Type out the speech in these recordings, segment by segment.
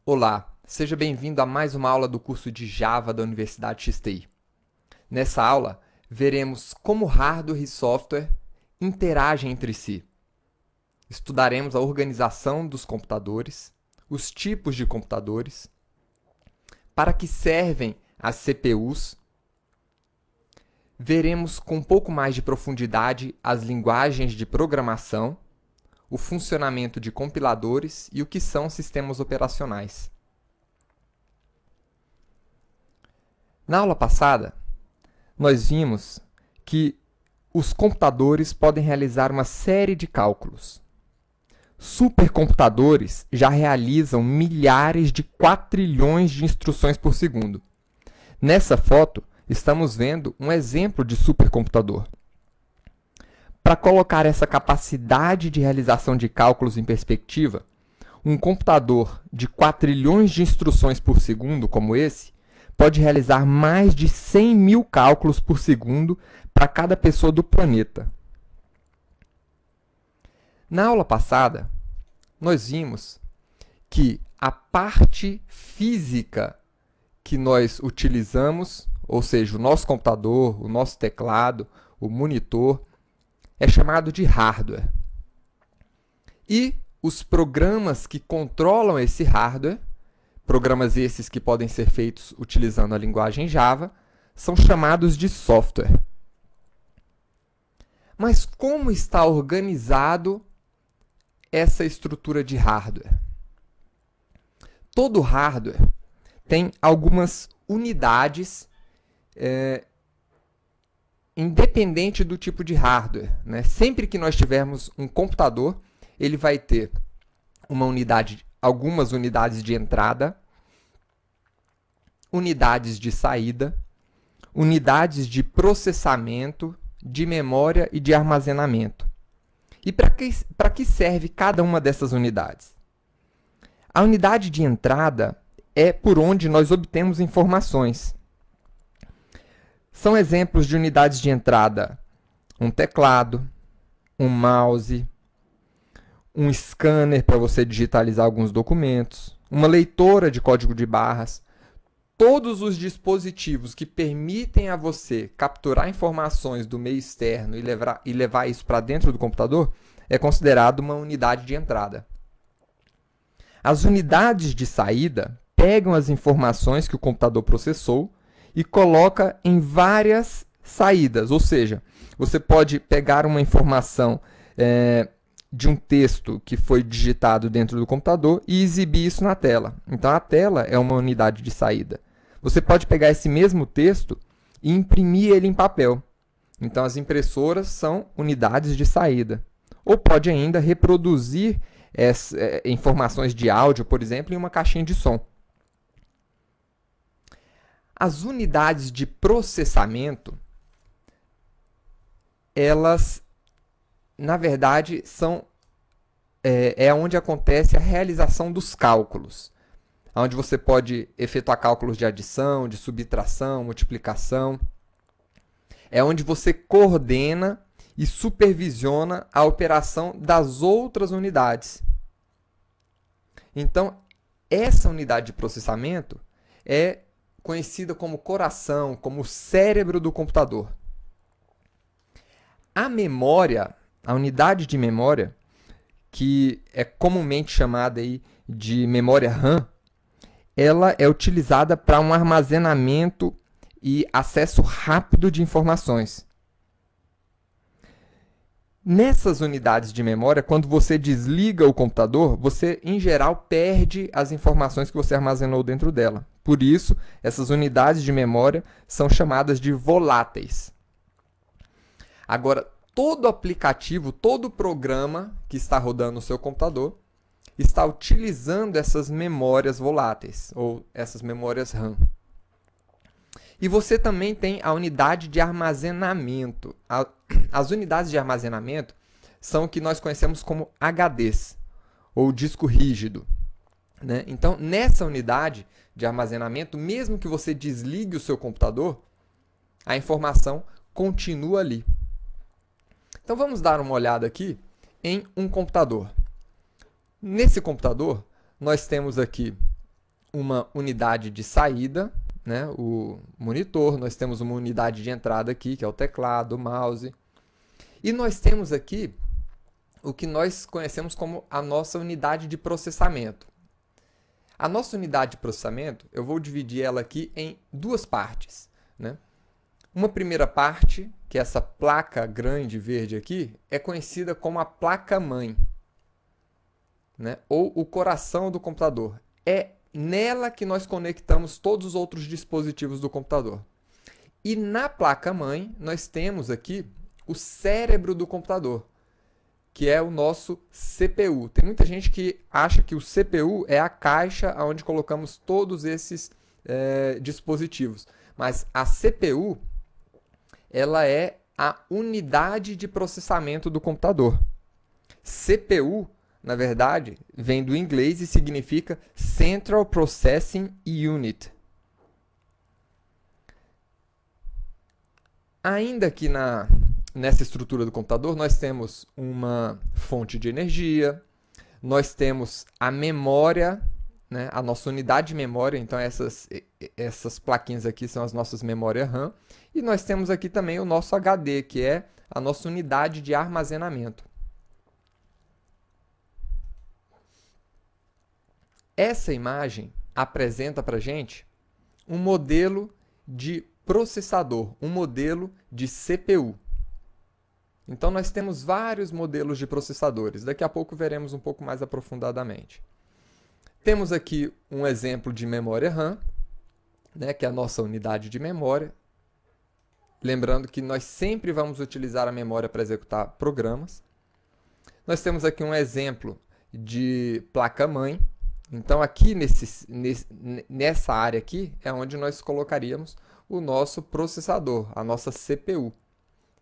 Olá, seja bem-vindo a mais uma aula do curso de Java da Universidade XTI. Nessa aula, veremos como hardware e software interagem entre si. Estudaremos a organização dos computadores, os tipos de computadores, para que servem as CPUs. Veremos com um pouco mais de profundidade as linguagens de programação, o funcionamento de compiladores e o que são sistemas operacionais. Na aula passada, nós vimos que os computadores podem realizar uma série de cálculos. Supercomputadores já realizam milhares de quatrilhões de instruções por segundo. Nessa foto, estamos vendo um exemplo de supercomputador. Para colocar essa capacidade de realização de cálculos em perspectiva, um computador de quatrilhões de instruções por segundo, como esse, pode realizar mais de 100 mil cálculos por segundo para cada pessoa do planeta. Na aula passada, nós vimos que a parte física que nós utilizamos, ou seja, o nosso computador, o nosso teclado, o monitor, é chamado de hardware. E os programas que controlam esse hardware, programas esses que podem ser feitos utilizando a linguagem Java, são chamados de software. Mas como está organizado essa estrutura de hardware? Todo hardware tem algumas unidades independente do tipo de hardware, né? Sempre que nós tivermos um computador, ele vai ter algumas unidades de entrada, unidades de saída, unidades de processamento, de memória e de armazenamento. E para que serve cada uma dessas unidades? A unidade de entrada é por onde nós obtemos informações. São exemplos de unidades de entrada: um teclado, um mouse, um scanner para você digitalizar alguns documentos, uma leitora de código de barras. Todos os dispositivos que permitem a você capturar informações do meio externo e levar isso para dentro do computador é considerado uma unidade de entrada. As unidades de saída pegam as informações que o computador processou e coloca em várias saídas, ou seja, você pode pegar uma informação de um texto que foi digitado dentro do computador e exibir isso na tela. Então, a tela é uma unidade de saída. Você pode pegar esse mesmo texto e imprimir ele em papel. Então, as impressoras são unidades de saída. Ou pode ainda reproduzir informações de áudio, por exemplo, em uma caixinha de som. As unidades de processamento, elas, na verdade, é onde acontece a realização dos cálculos, onde você pode efetuar cálculos de adição, de subtração, multiplicação. É onde você coordena e supervisiona a operação das outras unidades. Então, essa unidade de processamento é conhecida como coração, como cérebro do computador. A memória, a unidade de memória, que é comumente chamada aí de memória RAM, ela é utilizada para um armazenamento e acesso rápido de informações. Nessas unidades de memória, quando você desliga o computador, você, em geral, perde as informações que você armazenou dentro dela. Por isso, essas unidades de memória são chamadas de voláteis. Agora, todo aplicativo, todo programa que está rodando no seu computador está utilizando essas memórias voláteis, ou essas memórias RAM. E você também tem a unidade de armazenamento. As unidades de armazenamento são o que nós conhecemos como HDs, ou disco rígido, né? Então, nessa unidade de armazenamento, mesmo que você desligue o seu computador, a informação continua ali. Então, vamos dar uma olhada aqui em um computador. Nesse computador, nós temos aqui uma unidade de saída, né, o monitor, nós temos uma unidade de entrada aqui, que é o teclado, o mouse, e nós temos aqui o que nós conhecemos como a nossa unidade de processamento. A nossa unidade de processamento, eu vou dividir ela aqui em duas partes, né? Uma primeira parte, que é essa placa grande verde aqui, é conhecida como a placa-mãe, né? Ou o coração do computador. É nela que nós conectamos todos os outros dispositivos do computador. E na placa-mãe, nós temos aqui o cérebro do computador, que é o nosso CPU. Tem muita gente que acha que o CPU é a caixa onde colocamos todos esses dispositivos. Mas a CPU, ela é a unidade de processamento do computador. CPU, na verdade, vem do inglês e significa Central Processing Unit. Ainda que nessa estrutura do computador, nós temos uma fonte de energia, nós temos a memória, né, a nossa unidade de memória, então essas plaquinhas aqui são as nossas memórias RAM, e nós temos aqui também o nosso HD, que é a nossa unidade de armazenamento. Essa imagem apresenta para a gente um modelo de processador, um modelo de CPU. Então, nós temos vários modelos de processadores. Daqui a pouco veremos um pouco mais aprofundadamente. Temos aqui um exemplo de memória RAM, né, que é a nossa unidade de memória. Lembrando que nós sempre vamos utilizar a memória para executar programas. Nós temos aqui um exemplo de placa-mãe. Então, aqui nessa área aqui é onde nós colocaríamos o nosso processador, a nossa CPU.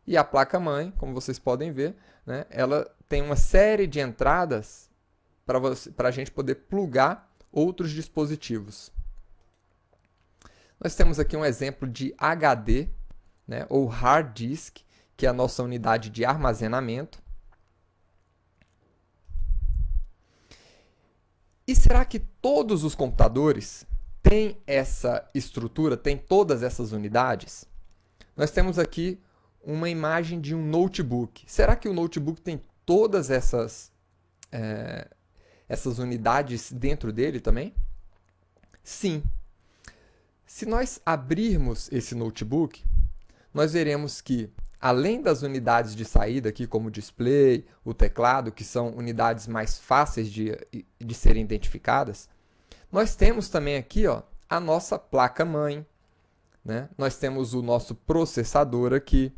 E a placa-mãe, como vocês podem ver, né, ela tem uma série de entradas para a gente poder plugar outros dispositivos. Nós temos aqui um exemplo de HD, né, ou Hard Disk, que é a nossa unidade de armazenamento. E será que todos os computadores têm essa estrutura, têm todas essas unidades? Nós temos aqui uma imagem de um notebook. Será que o notebook tem todas essas unidades dentro dele também? Sim. Se nós abrirmos esse notebook, nós veremos que, além das unidades de saída, aqui como o display, o teclado, que são unidades mais fáceis de serem identificadas, nós temos também aqui, ó, a nossa placa-mãe, né? Nós temos o nosso processador aqui,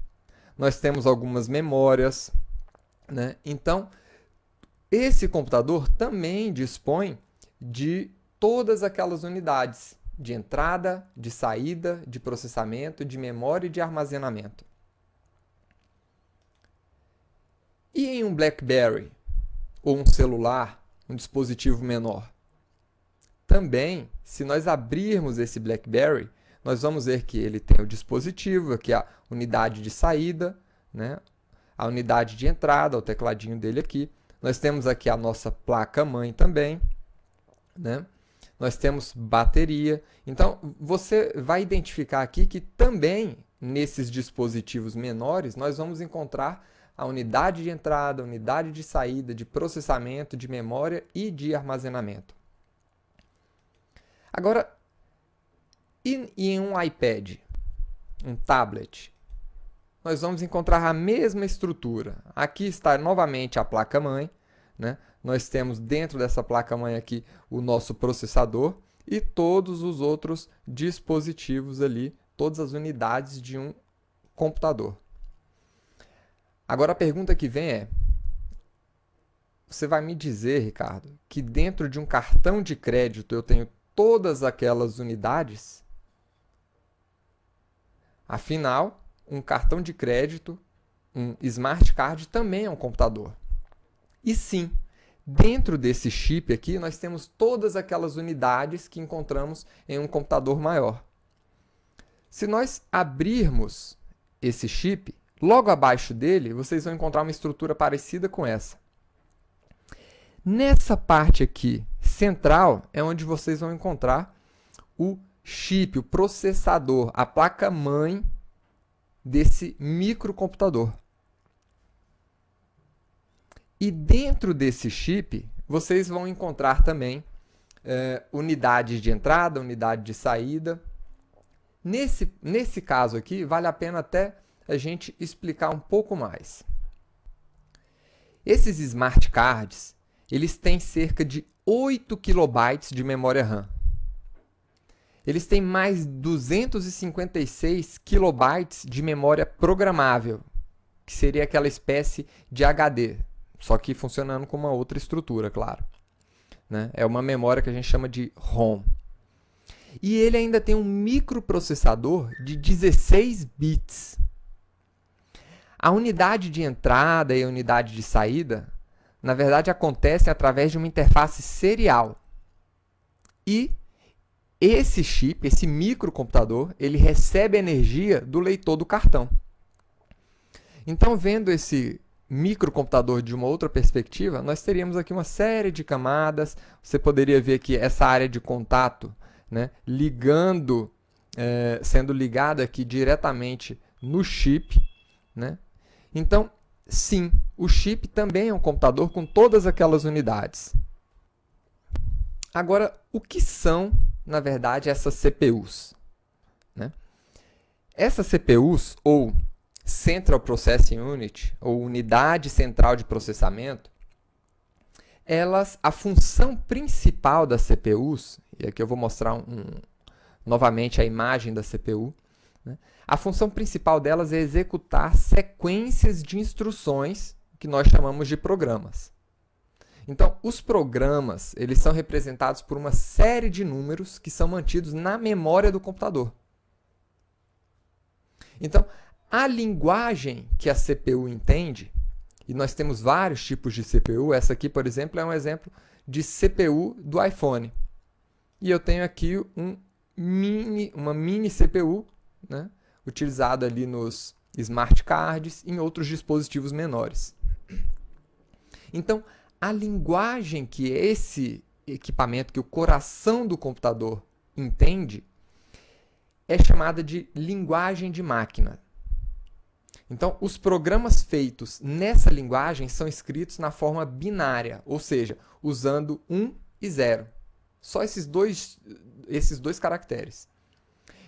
nós temos algumas memórias, né? Então, esse computador também dispõe de todas aquelas unidades de entrada, de saída, de processamento, de memória e de armazenamento. E em um BlackBerry, ou um celular, um dispositivo menor? Também, se nós abrirmos esse BlackBerry, nós vamos ver que ele tem o dispositivo, aqui a unidade de saída, né? A unidade de entrada, o tecladinho dele aqui. Nós temos aqui a nossa placa-mãe também, né? Nós temos bateria. Então, você vai identificar aqui que também, nesses dispositivos menores, nós vamos encontrar a unidade de entrada, a unidade de saída, de processamento, de memória e de armazenamento. Agora, e em um iPad, um tablet, nós vamos encontrar a mesma estrutura. Aqui está novamente a placa-mãe, né? Nós temos dentro dessa placa-mãe aqui o nosso processador e todos os outros dispositivos ali, todas as unidades de um computador. Agora a pergunta que vem é: você vai me dizer, Ricardo, que dentro de um cartão de crédito eu tenho todas aquelas unidades? Afinal, um cartão de crédito, um smart card, também é um computador. E sim, dentro desse chip aqui, nós temos todas aquelas unidades que encontramos em um computador maior. Se nós abrirmos esse chip, logo abaixo dele, vocês vão encontrar uma estrutura parecida com essa. Nessa parte aqui, central é onde vocês vão encontrar o chip, o processador, a placa-mãe desse microcomputador. E dentro desse chip, vocês vão encontrar também unidades de entrada, unidade de saída. Nesse caso aqui, vale a pena até a gente explicar um pouco mais. Esses smart cards, eles têm cerca de 8 KB de memória RAM. Eles têm mais 256 KB de memória programável, que seria aquela espécie de HD, só que funcionando com uma outra estrutura, claro. Né? É uma memória que a gente chama de ROM. E ele ainda tem um microprocessador de 16 bits. A unidade de entrada e a unidade de saída, na verdade, acontecem através de uma interface serial. E esse chip, esse microcomputador, ele recebe energia do leitor do cartão. Então, vendo esse microcomputador de uma outra perspectiva, nós teríamos aqui uma série de camadas. Você poderia ver que essa área de contato, né, sendo ligada aqui diretamente no chip, né? Então, sim, o chip também é um computador com todas aquelas unidades. Agora, o que são, na verdade, essas CPUs? Né? Essas CPUs, ou Central Processing Unit, ou Unidade Central de Processamento, a função principal das CPUs, e aqui eu vou mostrar novamente a imagem da CPU, né? A função principal delas é executar sequências de instruções que nós chamamos de programas. Então, os programas, eles são representados por uma série de números que são mantidos na memória do computador. Então, a linguagem que a CPU entende, e nós temos vários tipos de CPU, essa aqui, por exemplo, é um exemplo de CPU do iPhone. E eu tenho aqui uma mini CPU, né, utilizada ali nos smart cards e em outros dispositivos menores. Então, a linguagem que esse equipamento, que o coração do computador entende, é chamada de linguagem de máquina. Então, os programas feitos nessa linguagem são escritos na forma binária, ou seja, usando 1 e 0. Só esses dois caracteres.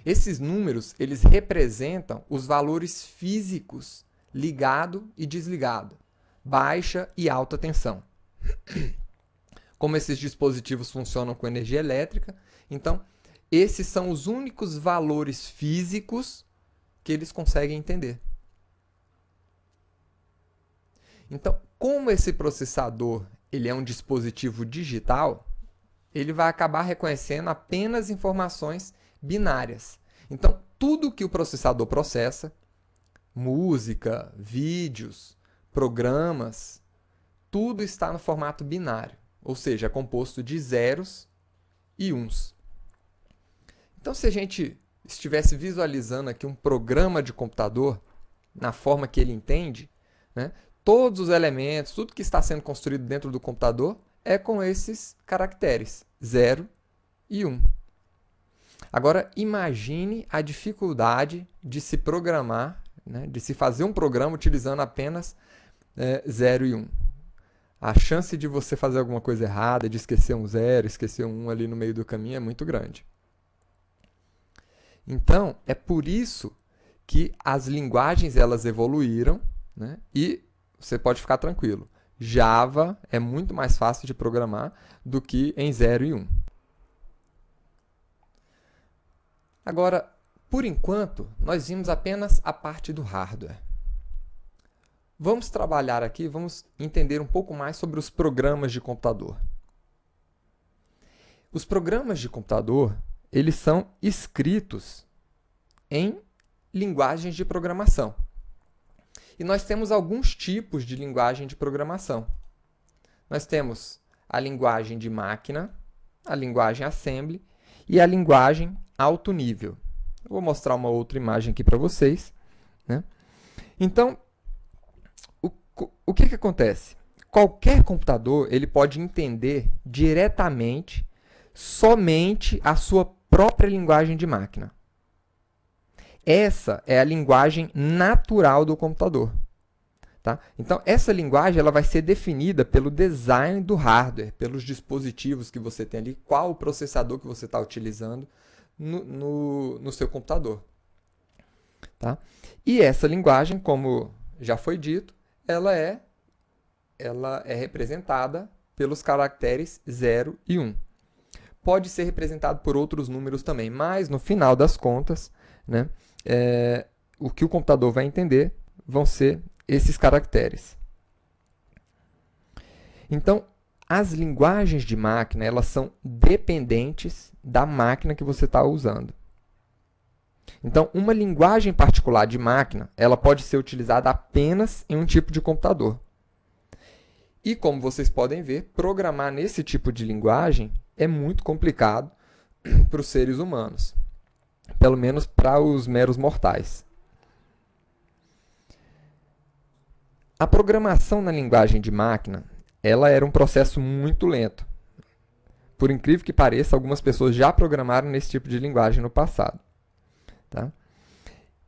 Esses números, eles representam os valores físicos ligado e desligado, baixa e alta tensão. Como esses dispositivos funcionam com energia elétrica, então, esses são os únicos valores físicos que eles conseguem entender. Então, como esse processador ele é um dispositivo digital, ele vai acabar reconhecendo apenas informações binárias. Então, tudo que o processador processa, música, vídeos, programas, tudo está no formato binário, ou seja, é composto de zeros e uns. Então, se a gente estivesse visualizando aqui um programa de computador, na forma que ele entende, né, todos os elementos, tudo que está sendo construído dentro do computador é com esses caracteres, 0 e 1. Agora, imagine a dificuldade de se programar, né, de se fazer um programa utilizando apenas 0 e 1. A chance de você fazer alguma coisa errada, de esquecer um 0, esquecer um 1 ali no meio do caminho é muito grande. Então, é por isso que as linguagens elas evoluíram, né, e você pode ficar tranquilo. Java é muito mais fácil de programar do que em 0 e 1. Agora, por enquanto, nós vimos apenas a parte do hardware. Vamos trabalhar aqui, vamos entender um pouco mais sobre os programas de computador. Os programas de computador, eles são escritos em linguagens de programação. E nós temos alguns tipos de linguagem de programação. Nós temos a linguagem de máquina, a linguagem assembly e a linguagem alto nível. Eu vou mostrar uma outra imagem aqui para vocês, né? Então, o que acontece? Qualquer computador ele pode entender diretamente somente a sua própria linguagem de máquina. Essa é a linguagem natural do computador. Tá? Então, essa linguagem ela vai ser definida pelo design do hardware, pelos dispositivos que você tem ali, qual o processador que você está utilizando no seu computador. Tá? E essa linguagem, como já foi dito, ela é representada pelos caracteres 0 e 1. Pode ser representado por outros números também, mas no final das contas, né, o que o computador vai entender vão ser esses caracteres. Então, as linguagens de máquina elas são dependentes da máquina que você está usando. Então, uma linguagem particular de máquina ela pode ser utilizada apenas em um tipo de computador. E como vocês podem ver, programar nesse tipo de linguagem é muito complicado para os seres humanos, pelo menos para os meros mortais. A programação na linguagem de máquina ela era um processo muito lento. Por incrível que pareça, algumas pessoas já programaram nesse tipo de linguagem no passado. Tá?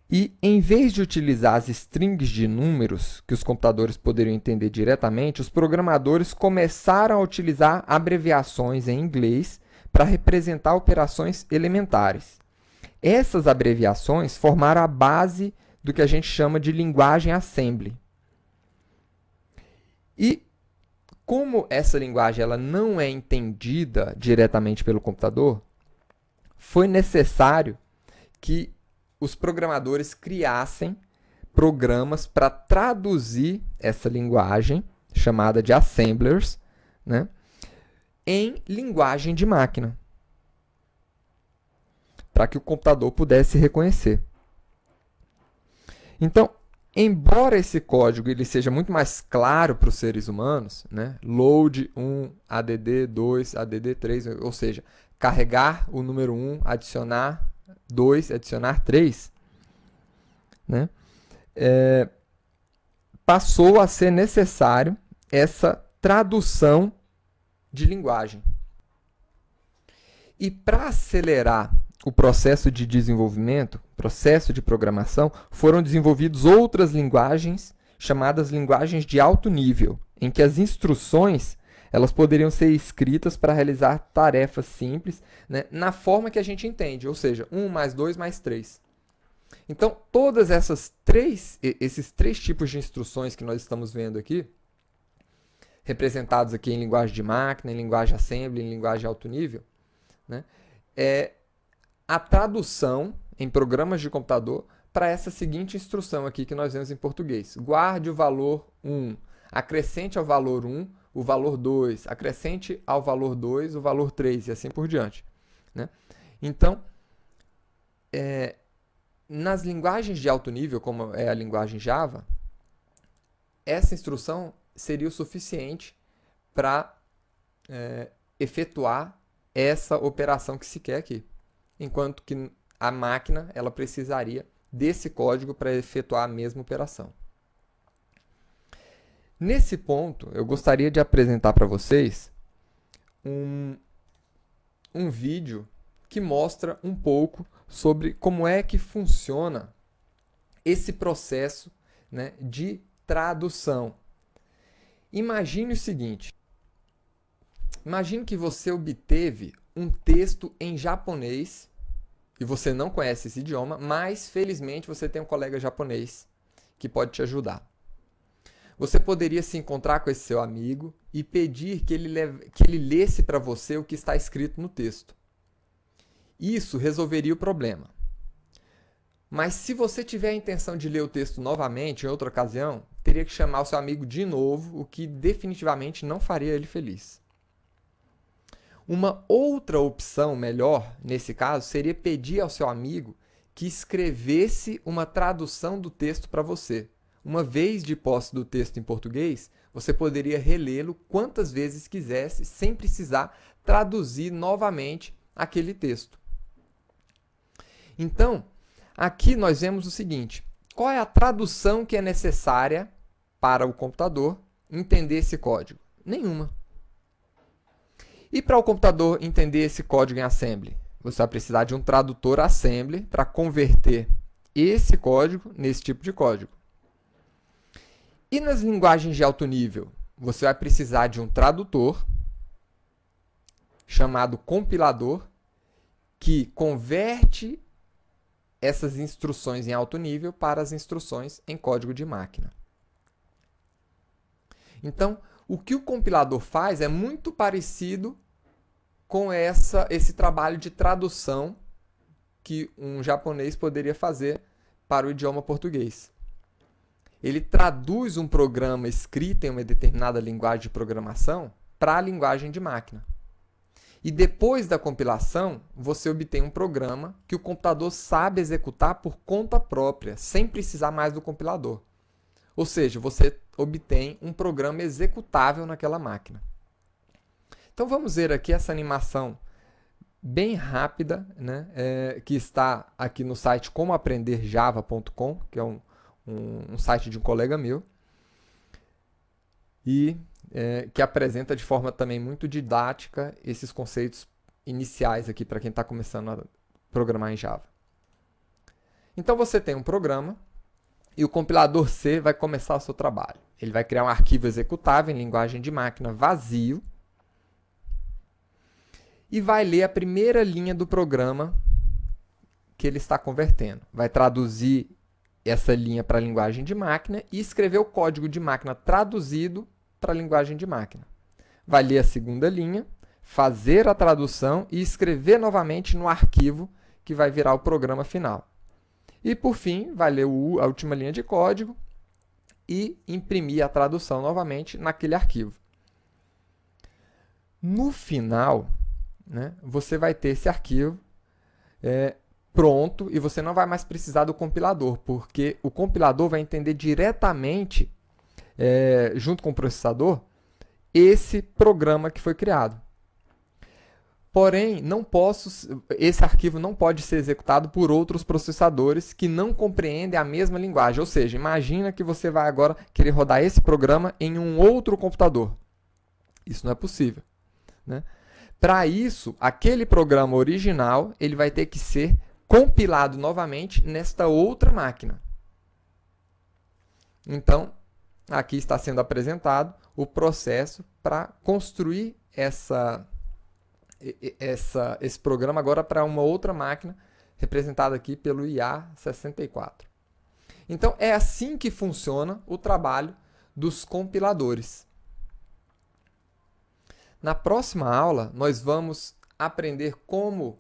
E, em vez de utilizar as strings de números que os computadores poderiam entender diretamente, os programadores começaram a utilizar abreviações em inglês para representar operações elementares. Essas abreviações formaram a base do que a gente chama de linguagem assembly. E, como essa linguagem ela não é entendida diretamente pelo computador, foi necessário que os programadores criassem programas para traduzir essa linguagem, chamada de assemblers, né, em linguagem de máquina, para que o computador pudesse reconhecer. Então, embora esse código ele seja muito mais claro para os seres humanos, né, load 1, add 2, add 3, ou seja, carregar o número 1, adicionar 2, adicionar 3, né? Passou a ser necessário essa tradução de linguagem. E para acelerar o processo de desenvolvimento, processo de programação, foram desenvolvidas outras linguagens chamadas linguagens de alto nível, em que as instruções elas poderiam ser escritas para realizar tarefas simples, né, na forma que a gente entende, ou seja, 1 mais 2 mais 3. Então, todas esses três tipos de instruções que nós estamos vendo aqui, representados aqui em linguagem de máquina, em linguagem assembly, em linguagem de alto nível, né, é a tradução em programas de computador para essa seguinte instrução aqui que nós vemos em português. Guarde o valor 1, acrescente ao valor 1 o valor 2, acrescente ao valor 2 o valor 3 e assim por diante. Né? Então, nas linguagens de alto nível, como é a linguagem Java, essa instrução seria o suficiente para efetuar essa operação que se quer aqui. Enquanto que a máquina ela precisaria desse código para efetuar a mesma operação. Nesse ponto, eu gostaria de apresentar para vocês um vídeo que mostra um pouco sobre como é que funciona esse processo, né, de tradução. Imagine o seguinte, imagine que você obteve um texto em japonês e você não conhece esse idioma, mas felizmente você tem um colega japonês que pode te ajudar. Você poderia se encontrar com esse seu amigo e pedir que ele lesse para você o que está escrito no texto. Isso resolveria o problema. Mas se você tiver a intenção de ler o texto novamente, em outra ocasião, teria que chamar o seu amigo de novo, o que definitivamente não faria ele feliz. Uma outra opção melhor, nesse caso, seria pedir ao seu amigo que escrevesse uma tradução do texto para você. Uma vez de posse do texto em português, você poderia relê-lo quantas vezes quisesse, sem precisar traduzir novamente aquele texto. Então, aqui nós vemos o seguinte: qual é a tradução que é necessária para o computador entender esse código? Nenhuma. E para o computador entender esse código em assembly? Você vai precisar de um tradutor assembly para converter esse código nesse tipo de código. E nas linguagens de alto nível? Você vai precisar de um tradutor chamado compilador que converte essas instruções em alto nível para as instruções em código de máquina. Então, o que o compilador faz é muito parecido com esse trabalho de tradução que um japonês poderia fazer para o idioma português. Ele traduz um programa escrito em uma determinada linguagem de programação para a linguagem de máquina. E depois da compilação, você obtém um programa que o computador sabe executar por conta própria, sem precisar mais do compilador. Ou seja, você obtém um programa executável naquela máquina. Então vamos ver aqui essa animação bem rápida, né, que está aqui no site comoaprenderjava.com, que é um site de um colega meu, e que apresenta de forma também muito didática esses conceitos iniciais aqui para quem está começando a programar em Java. Então você tem um programa e o compilador C vai começar o seu trabalho. Ele vai criar um arquivo executável em linguagem de máquina vazio e vai ler a primeira linha do programa que ele está convertendo. Vai traduzir essa linha para a linguagem de máquina e escrever o código de máquina traduzido para a linguagem de máquina. Vai ler a segunda linha, fazer a tradução e escrever novamente no arquivo que vai virar o programa final. E, por fim, vai ler a última linha de código e imprimir a tradução novamente naquele arquivo. No final, né, você vai ter esse arquivo pronto e você não vai mais precisar do compilador, porque o compilador vai entender diretamente, junto com o processador, esse programa que foi criado. Porém, esse arquivo não pode ser executado por outros processadores que não compreendem a mesma linguagem. Ou seja, imagina que você vai agora querer rodar esse programa em um outro computador. Isso não é possível, né? Para isso, aquele programa original ele vai ter que ser compilado novamente nesta outra máquina. Então, aqui está sendo apresentado o processo para construir esse programa agora para uma outra máquina, representada aqui pelo IA64. Então, é assim que funciona o trabalho dos compiladores. Na próxima aula, nós vamos aprender como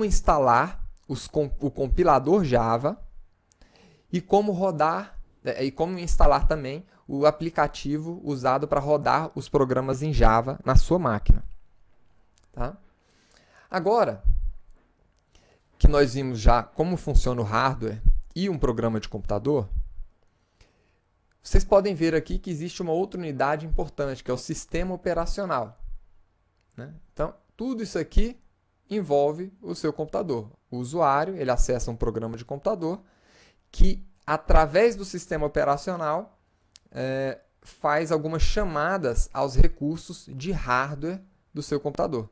instalar o compilador Java e como rodar e como instalar também o aplicativo usado para rodar os programas em Java na sua máquina. Tá? Agora que nós vimos já como funciona o hardware e um programa de computador, vocês podem ver aqui que existe uma outra unidade importante, que é o sistema operacional, né? Então, tudo isso aqui envolve o seu computador. O usuário ele acessa um programa de computador que, através do sistema operacional, faz algumas chamadas aos recursos de hardware do seu computador.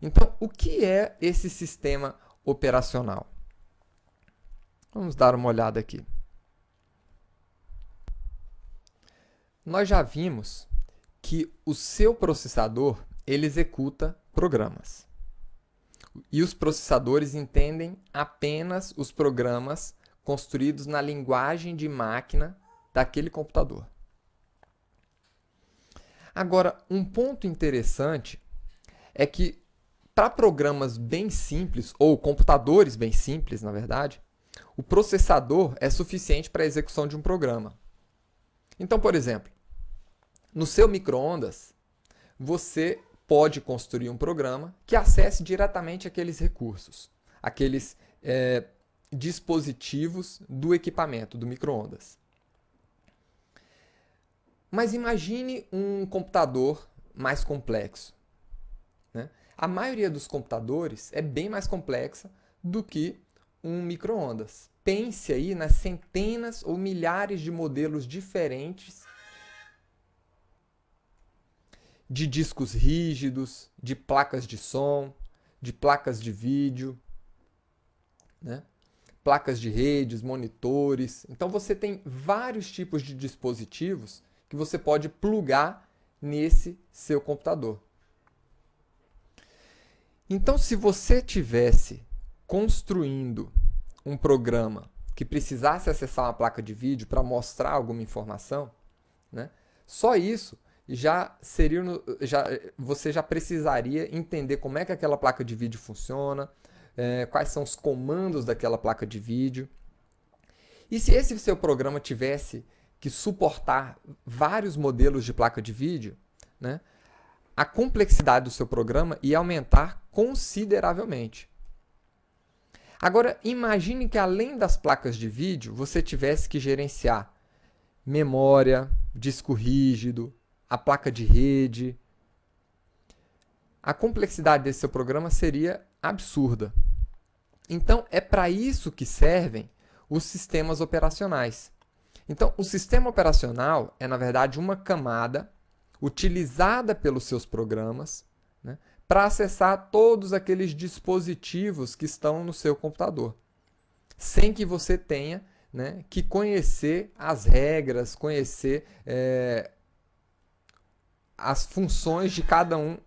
Então, o que é esse sistema operacional? Vamos dar uma olhada aqui. Nós já vimos que o seu processador ele executa programas. E os processadores entendem apenas os programas construídos na linguagem de máquina daquele computador. Agora, um ponto interessante é que para programas bem simples, ou computadores bem simples, na verdade, o processador é suficiente para a execução de um programa. Então, por exemplo, no seu micro-ondas, você pode construir um programa que acesse diretamente aqueles recursos, aqueles dispositivos do equipamento, do micro-ondas. Mas imagine um computador mais complexo, né? A maioria dos computadores é bem mais complexa do que um micro-ondas. Pense aí nas centenas ou milhares de modelos diferentes de discos rígidos, de placas de som, de placas de vídeo, né? Placas de redes, monitores. Então você tem vários tipos de dispositivos que você pode plugar nesse seu computador. Então, se você tivesse construindo um programa que precisasse acessar uma placa de vídeo para mostrar alguma informação, né, só isso você já precisaria entender como é que aquela placa de vídeo funciona, quais são os comandos daquela placa de vídeo. E se esse seu programa tivesse que suportar vários modelos de placa de vídeo, né, a complexidade do seu programa ia aumentar consideravelmente. Agora, imagine que além das placas de vídeo, você tivesse que gerenciar memória, disco rígido, a placa de rede. A complexidade desse seu programa seria absurda. Então, é para isso que servem os sistemas operacionais. Então, o sistema operacional é, na verdade, uma camada utilizada pelos seus programas, né, para acessar todos aqueles dispositivos que estão no seu computador, sem que você tenha, né, que conhecer as regras, conhecer as funções de cada um.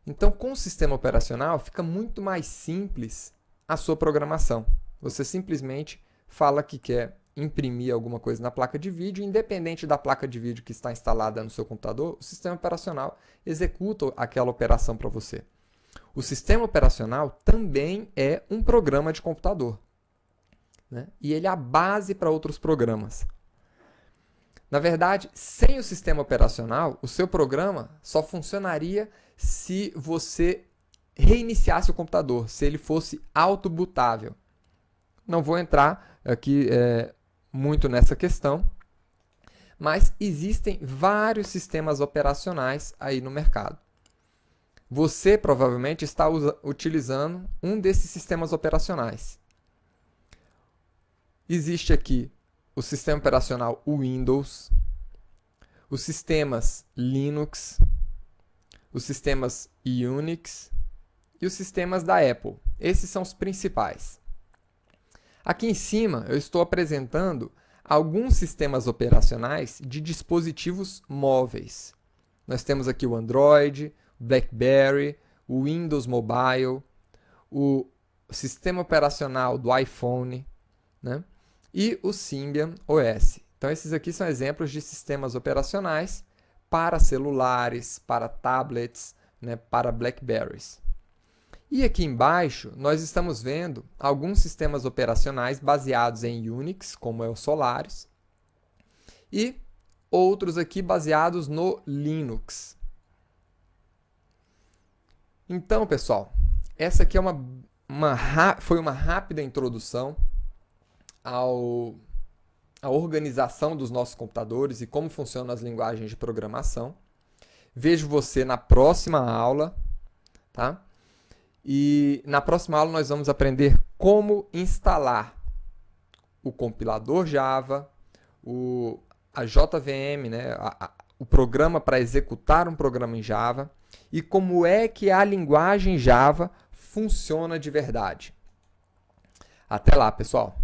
Então, com o sistema operacional, fica muito mais simples a sua programação. Você simplesmente fala que quer imprimir alguma coisa na placa de vídeo, independente da placa de vídeo que está instalada no seu computador, o sistema operacional executa aquela operação para você. O sistema operacional também é um programa de computador, né? E ele é a base para outros programas. Na verdade, sem o sistema operacional, o seu programa só funcionaria se você reiniciasse o computador, se ele fosse autobootável. Não vou entrar aqui muito nessa questão, mas existem vários sistemas operacionais aí no mercado. Você provavelmente está utilizando um desses sistemas operacionais. Existe aqui o sistema operacional Windows, os sistemas Linux, os sistemas Unix e os sistemas da Apple. Esses são os principais. Aqui em cima eu estou apresentando alguns sistemas operacionais de dispositivos móveis. Nós temos aqui o Android, o BlackBerry, o Windows Mobile, o sistema operacional do iPhone, né, e o Symbian OS. Então esses aqui são exemplos de sistemas operacionais para celulares, para tablets, né, para Blackberries. E aqui embaixo, nós estamos vendo alguns sistemas operacionais baseados em Unix, como é o Solaris, e outros aqui baseados no Linux. Então, pessoal, essa aqui é foi uma rápida introdução à organização dos nossos computadores e como funcionam as linguagens de programação. Vejo você na próxima aula, tá? E na próxima aula nós vamos aprender como instalar o compilador Java, a JVM, né, o programa para executar um programa em Java, e como é que a linguagem Java funciona de verdade. Até lá, pessoal!